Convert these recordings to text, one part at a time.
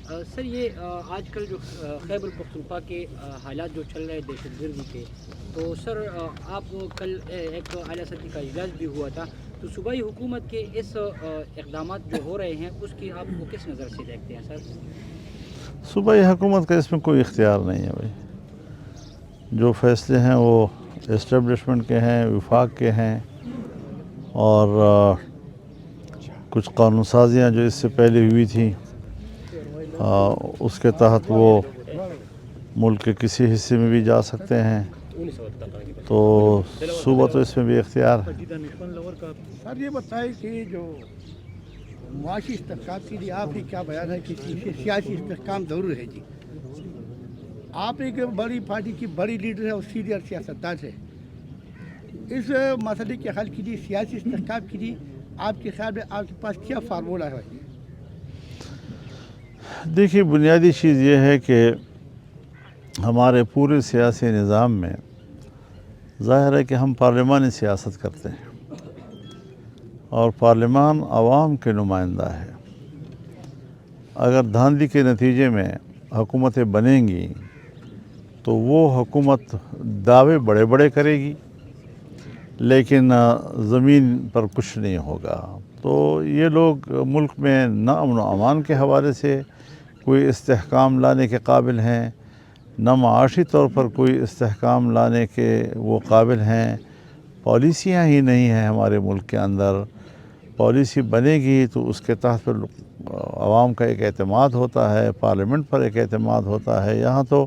سر یہ آج کل جو خیبر پختونخوا کے حالات جو چل رہے ہیں دہشت گردی کے، تو سر آپ کل ایک اعلیٰ سطحی کا اجلاس بھی ہوا تھا، تو صوبائی حکومت کے اس اقدامات جو ہو رہے ہیں اس کی آپ کو کس نظر سے دیکھتے ہیں سر؟ صوبائی حکومت کا اس میں کوئی اختیار نہیں ہے بھائی. جو فیصلے ہیں وہ اسٹیبلشمنٹ کے ہیں، وفاق کے ہیں، اور کچھ قانون سازیاں جو اس سے پہلے ہوئی تھیں اس کے تحت وہ ملک کے کسی حصے میں بھی جا سکتے ہیں، تو صوبہ تو اس میں بھی اختیار ہے. سر یہ بتائیں کہ جو معاشی استحکام کے لیے آپ ہی کیا بیان ہے کہ سیاسی استحکام ضرور ہے جی. آپ ایک بڑی پارٹی کی بڑی لیڈر ہے اور سینئر سیاستدان ہے. اس مسئلے کے حل کے لیے سیاسی استحکام کے لیے آپ کے خیال میں آپ کے پاس کیا فارمولہ ہے؟ دیکھیے، بنیادی چیز یہ ہے کہ ہمارے پورے سیاسی نظام میں ظاہر ہے کہ ہم پارلیمانی سیاست کرتے ہیں، اور پارلیمان عوام کے نمائندہ ہے. اگر دھاندلی کے نتیجے میں حکومتیں بنیں گی تو وہ حکومت دعوے بڑے بڑے کرے گی لیکن زمین پر کچھ نہیں ہوگا. تو یہ لوگ ملک میں نہ امن و امان کے حوالے سے کوئی استحکام لانے کے قابل ہیں، نہ معاشی طور پر کوئی استحکام لانے کے وہ قابل ہیں. پالیسیاں ہی نہیں ہیں ہمارے ملک کے اندر. پالیسی بنے گی تو اس کے تحت پھر عوام کا ایک اعتماد ہوتا ہے، پارلیمنٹ پر ایک اعتماد ہوتا ہے. یہاں تو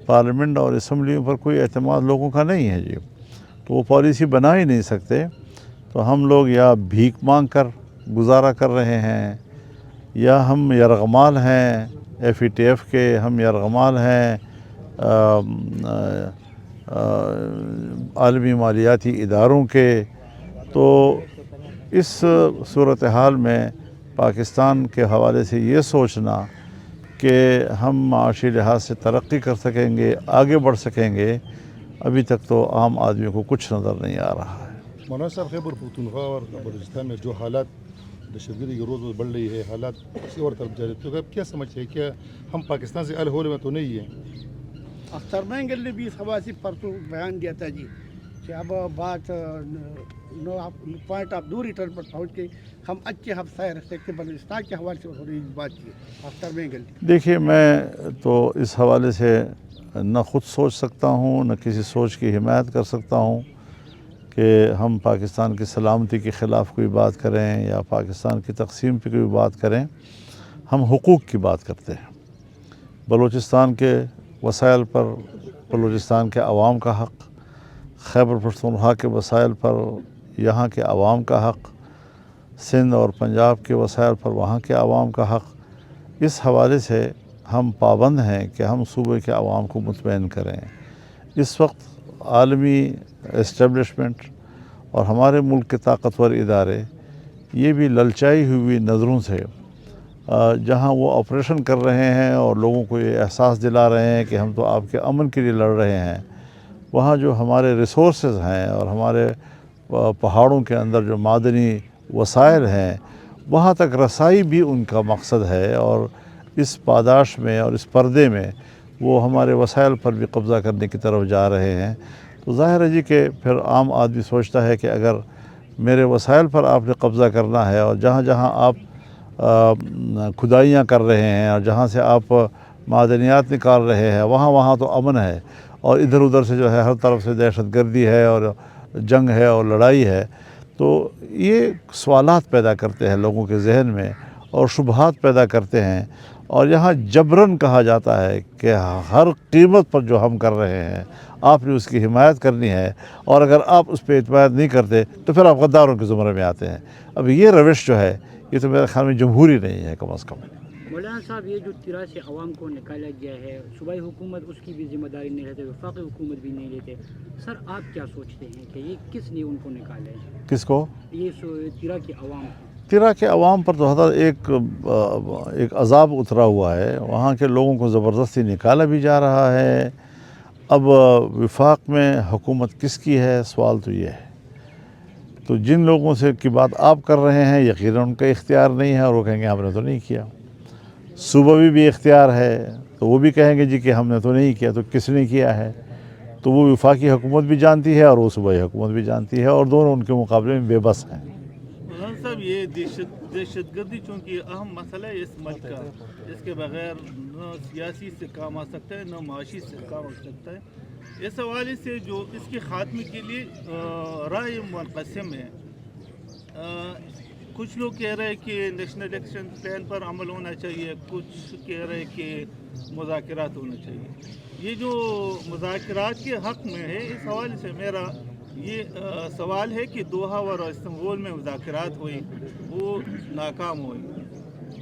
پارلیمنٹ اور اسمبلیوں پر کوئی اعتماد لوگوں کا نہیں ہے جی، تو وہ پالیسی بنا ہی نہیں سکتے. تو ہم لوگ یا بھیک مانگ کر گزارا کر رہے ہیں، یا ہم یرغمال ہیں ایف ای ٹی ایف کے، ہم یرغمال ہیں عالمی مالیاتی اداروں کے. تو اس صورتحال میں پاکستان کے حوالے سے یہ سوچنا کہ ہم معاشی لحاظ سے ترقی کر سکیں گے، آگے بڑھ سکیں گے، ابھی تک تو عام آدمی کو کچھ نظر نہیں آ رہا ہے. مولانا صاحب، خیبر پختونخوا اور بلوچستان میں جو حالات دہشت گردی کی روز روز بڑھ رہی ہے، حالات کسی اور طرف جا رہے ہیں، تو آپ کیا سمجھتے ہیں؟ کیا ہم پاکستان سے الحول میں تو نہیں ہیں؟ اختر مینگل نے بھی اس حوالے سے پرسوں بیان دیا تھا جی کہ اب بات پوائنٹ آف نو ریٹرن پر پہنچ کے ہم اچھے ہمسائے رکھ سکتے. بلوچستان کے حوالے سے انہوں نے بات کی اختر مینگل. دیکھیے، میں تو اس حوالے سے نہ خود سوچ سکتا ہوں، نہ کسی سوچ کی حمایت کر سکتا ہوں کہ ہم پاکستان کی سلامتی کے خلاف کوئی بات کریں یا پاکستان کی تقسیم پہ کوئی بات کریں. ہم حقوق کی بات کرتے ہیں. بلوچستان کے وسائل پر بلوچستان کے عوام کا حق، خیبر پختونخوا کے وسائل پر یہاں کے عوام کا حق، سندھ اور پنجاب کے وسائل پر وہاں کے عوام کا حق. اس حوالے سے ہم پابند ہیں کہ ہم صوبے کے عوام کو مطمئن کریں. اس وقت عالمی اسٹیبلشمنٹ اور ہمارے ملک کے طاقتور ادارے یہ بھی للچائی ہوئی نظروں سے جہاں وہ آپریشن کر رہے ہیں اور لوگوں کو یہ احساس دلا رہے ہیں کہ ہم تو آپ کے امن کے لیے لڑ رہے ہیں، وہاں جو ہمارے ریسورسز ہیں اور ہمارے پہاڑوں کے اندر جو معدنی وسائل ہیں وہاں تک رسائی بھی ان کا مقصد ہے، اور اس پاداش میں اور اس پردے میں وہ ہمارے وسائل پر بھی قبضہ کرنے کی طرف جا رہے ہیں. تو ظاہر ہے جی کہ پھر عام آدمی سوچتا ہے کہ اگر میرے وسائل پر آپ نے قبضہ کرنا ہے اور جہاں جہاں آپ کھدائیاں کر رہے ہیں اور جہاں سے آپ معدنیات نکال رہے ہیں وہاں تو امن ہے، اور ادھر ادھر سے جو ہے ہر طرف سے دہشت گردی ہے اور جنگ ہے اور لڑائی ہے، تو یہ سوالات پیدا کرتے ہیں لوگوں کے ذہن میں اور شبہات پیدا کرتے ہیں. اور یہاں جبراً کہا جاتا ہے کہ ہر قیمت پر جو ہم کر رہے ہیں آپ نے اس کی حمایت کرنی ہے، اور اگر آپ اس پہ اعتماد نہیں کرتے تو پھر آپ غداروں کے زمرے میں آتے ہیں. اب یہ روش جو ہے یہ تو میرے خیال میں جمہوری نہیں ہے کم از کم. مولانا صاحب، یہ جو 83 عوام کو نکالا گیا ہے، صوبائی حکومت اس کی بھی ذمہ داری نہیں لیتے، وفاقی حکومت بھی نہیں لیتے. سر آپ کیا سوچتے ہیں کہ یہ کس نے ان کو نکالا ہے؟ کس کو؟ یہ 13 کی عوام کو. 13 کے عوام پر تو حضرت ایک عذاب اترا ہوا ہے. وہاں کے لوگوں کو زبردستی نکالا بھی جا رہا ہے. اب وفاق میں حکومت کس کی ہے، سوال تو یہ ہے. تو جن لوگوں سے کی بات آپ کر رہے ہیں یقیناً ان کا اختیار نہیں ہے اور وہ کہیں گے ہم نے تو نہیں کیا. صوبائی بھی اختیار ہے، تو وہ بھی کہیں گے جی کہ ہم نے تو نہیں کیا، تو کس نے کیا ہے؟ تو وہ وفاقی حکومت بھی جانتی ہے اور وہ صوبائی حکومت بھی جانتی ہے، اور دونوں ان کے مقابلے میں بے بس ہیں۔ مولانا صاحب، یہ دہشت گردی چونکہ اہم مسئلہ ہے اس ملک کا، اس کے بغیر نہ سیاسی سے کام آ سکتا ہے نہ معاشی سے کام آ سکتا ہے۔ اس حوالے سے جو اس کے خاتمے کے لیے رائے منقسم ہے۔ کچھ لوگ کہہ رہے ہیں کہ نیشنل ایکشن پلان پر عمل ہونا چاہیے، کچھ کہہ رہے ہیں کہ مذاکرات ہونا چاہیے۔ یہ جو مذاکرات کے حق میں ہے، اس حوالے سے میرا یہ سوال ہے کہ دوحہ اور استنبول میں مذاکرات ہوئی، وہ ناکام ہوئی۔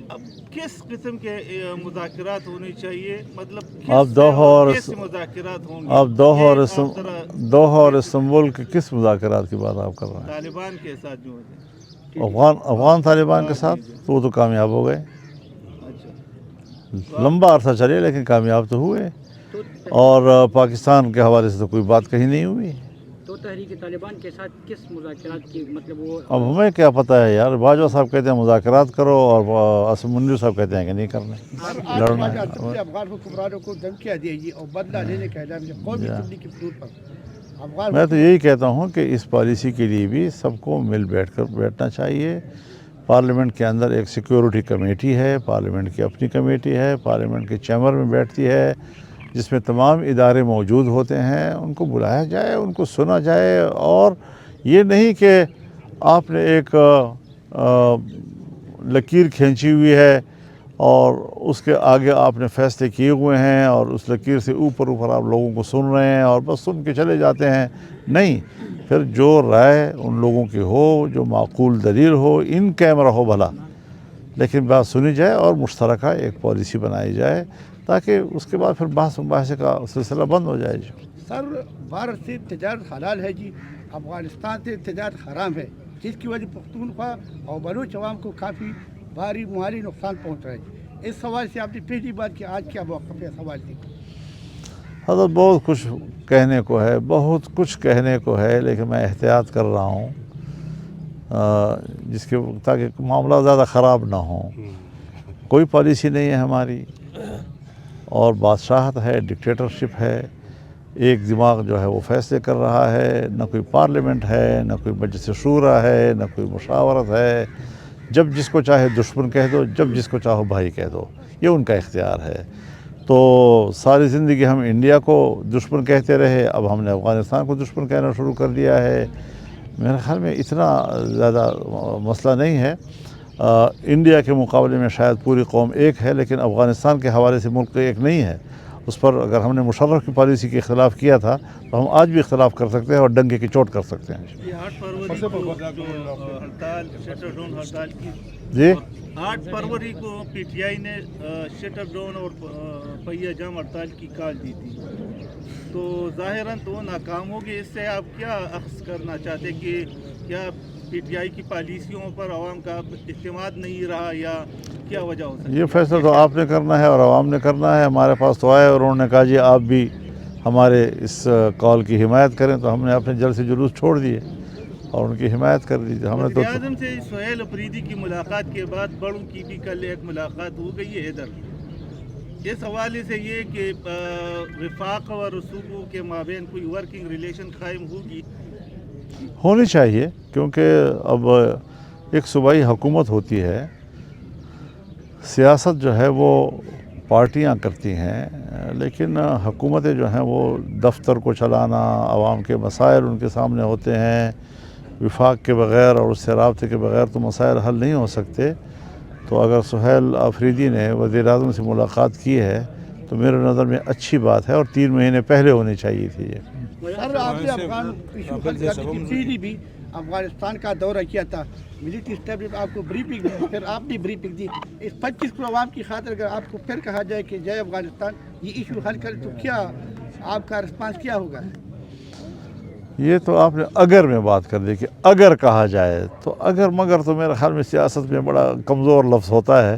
اب کس قسم کے مذاکرات ہونے چاہیے؟ مطلب آپ کیسے مذاکرات ہوں گے؟ آپ دوحہ اور استنبول کے کس مذاکرات کی بات آپ کر رہے ہیں؟ طالبان کے ساتھ جو ہوتے ہیں۔ افغان طالبان کے ساتھ تو وہ تو کامیاب ہو گئے، اچھا، لمبا عرصہ چلے لیکن کامیاب تو ہوئے، اور پاکستان کے حوالے سے تو کوئی بات کہیں نہیں ہوئی۔ تو تحریک طالبان کے ساتھ کس مذاکرات کی مطلب وہ اب ہمیں کیا پتہ ہے یار، باجوہ صاحب کہتے ہیں مذاکرات کرو اور اسم منیر صاحب کہتے ہیں کہ نہیں کرنے، لڑنا ہے۔ افغان حکمرانوں کو دھمکیاں دے گی اور بدلہ لینے کا اعلان کیا قومی اسمبلی کے فلور پر افغان میں تو یہی کہتا ہوں کہ اس پالیسی کے لیے بھی سب کو مل بیٹھنا چاہیے۔ پارلیمنٹ کے اندر ایک سیکیورٹی کمیٹی ہے، پارلیمنٹ کی اپنی کمیٹی ہے، پارلیمنٹ کے چیمبر میں بیٹھتی ہے، جس میں تمام ادارے موجود ہوتے ہیں، ان کو بلایا جائے، ان کو سنا جائے، اور یہ نہیں کہ آپ نے ایک لکیر کھینچی ہوئی ہے اور اس کے آگے آپ نے فیصلے کیے ہوئے ہیں اور اس لکیر سے اوپر آپ لوگوں کو سن رہے ہیں اور بس سن کے چلے جاتے ہیں۔ نہیں، پھر جو رائے ان لوگوں کی ہو، جو معقول دلیل ہو، ان کیمرہ ہو بھلا، لیکن بات سنی جائے اور مشترکہ ایک پالیسی بنائی جائے تاکہ اس کے بعد پھر بحث مباحثے کا سلسلہ بند ہو جائے۔ سر، بھارت سے تجارت حلال ہے جی، افغانستان سے تجارت حرام ہے، جس کی وجہ پختونخوا اور بلوچ عوام کو کافی بھاری مالی نقصان پہنچ رہا ہے جی۔ اس سوال سے آپ نے پہلی بات کہ آج کیا موقف ہے سوال سے؟ حضرت بہت کچھ کہنے کو ہے، بہت کچھ کہنے کو ہے، لیکن میں احتیاط کر رہا ہوں جس کے تاکہ معاملہ زیادہ خراب نہ ہوں۔ کوئی پالیسی نہیں ہے ہماری، اور بادشاہت ہے، ڈکٹیٹرشپ ہے، ایک دماغ جو ہے وہ فیصلے کر رہا ہے، نہ کوئی پارلیمنٹ ہے، نہ کوئی مجلس شورا ہے، نہ کوئی مشاورت ہے۔ جب جس کو چاہے دشمن کہہ دو، جب جس کو چاہو بھائی کہہ دو، یہ ان کا اختیار ہے۔ تو ساری زندگی ہم انڈیا کو دشمن کہتے رہے، اب ہم نے افغانستان کو دشمن کہنا شروع کر دیا ہے۔ میرے خیال میں اتنا زیادہ مسئلہ نہیں ہے۔ انڈیا کے مقابلے میں شاید پوری قوم ایک ہے، لیکن افغانستان کے حوالے سے ملک ایک نہیں ہے۔ اس پر اگر ہم نے مشرف کی پالیسی کے خلاف کیا تھا تو ہم آج بھی اختلاف کر سکتے ہیں اور ڈنکے کی چوٹ کر سکتے ہیں۔ یہ 8 فروری کو جو ہڑتال شٹر ڈاؤن ہڑتال کی، جی 8 فروری کو پی ٹی آئی نے شٹر ڈاؤن اور پہیہ جام ہڑتال کی کال دی تھی، تو ظاہراً تو ناکام ہوگی۔ اس سے آپ کیا اخذ کرنا چاہتے کہ کیا پی ٹی آئی کی پالیسیوں پر عوام کا اعتماد نہیں رہا، یا کیا وجہ ہو سکتی ہے؟ یہ فیصلہ تو آپ نے کرنا ہے اور عوام نے کرنا ہے۔ ہمارے پاس تو آئے اور انہوں نے کہا جی آپ بھی ہمارے اس کال کی حمایت کریں، تو ہم نے اپنے جلسے جلوس چھوڑ دیے اور ان کی حمایت کر دی۔ ہم نے تو وزیراعظم سے سہیل افریدی کی ملاقات کے بعد بڑوں کی بھی کل ایک ملاقات ہو گئی ہے ادھر۔ اس حوالے سے یہ کہ وفاق اور صوبوں کے مابین کوئی ورکنگ ریلیشن قائم ہوگی؟ ہونی چاہیے، کیونکہ اب ایک صوبائی حکومت ہوتی ہے، سیاست جو ہے وہ پارٹیاں کرتی ہیں، لیکن حکومتیں جو ہیں وہ دفتر کو چلانا، عوام کے مسائل ان کے سامنے ہوتے ہیں، وفاق کے بغیر اور اس سے رابطے کے بغیر تو مسائل حل نہیں ہو سکتے۔ تو اگر سہیل افریدی نے وزیر اعظم سے ملاقات کی ہے تو میرے نظر میں اچھی بات ہے، اور 3 مہینے پہلے ہونی چاہیے تھی یہ۔ سر، آپ نے افغان ایشو حل کرنے کی پہلی بھی افغانستان کا دورہ کیا تھا، ملٹری اسٹیبلشمنٹ آپ کو بریفنگ دی، پھر آپ نے بریفنگ دی۔ اس 25 کو عوام کی خاطر اگر آپ کو پھر کہا جائے کہ جے افغانستان یہ ایشو حل کرے تو کیا آپ کا رسپانس کیا ہوگا؟ یہ تو آپ نے اگر میں بات کر دی کہ اگر کہا جائے تو اگر مگر تو میرے خیال میں سیاست میں بڑا کمزور لفظ ہوتا ہے،